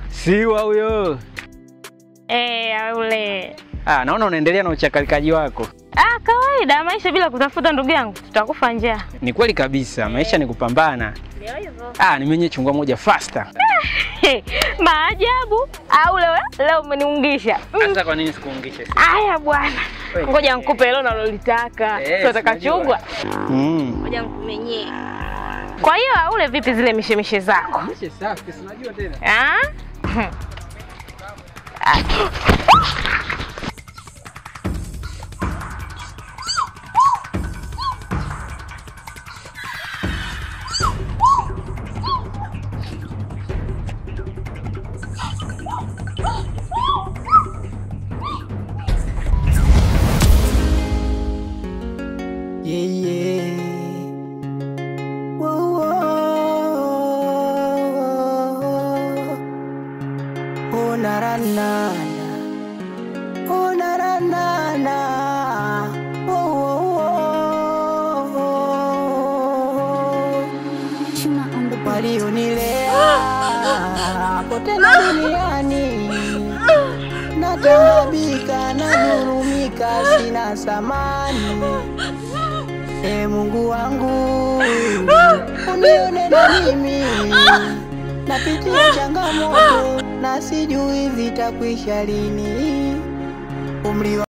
Siwa huyo. Ule. Naona unaendelea na uchakalikaji wako. Kawaida maisha bila kutafuta ndugu yangu, tutakufa njaa. Ni kweli kabisa, maisha ni kupambana. Ndio hivyo. Nimenye chungwa moja faster. Maajabu. Leo umeniungisha. Sasa kwa nini sikuungisha sisi? Haya bwana. Ngoja nikupe hilo nalolitaka. Unataka chungwa? Ngoja nikumenyee. Kwa hiyo ule vipi zile mishemishe zako? Mishe safi, si unajua tena. Walionilea pote na duniani, nataabika na nurumika, sina samani. Mungu wangu unione na mimi, napitia changamoto na sijui zitakwisha lini. Umri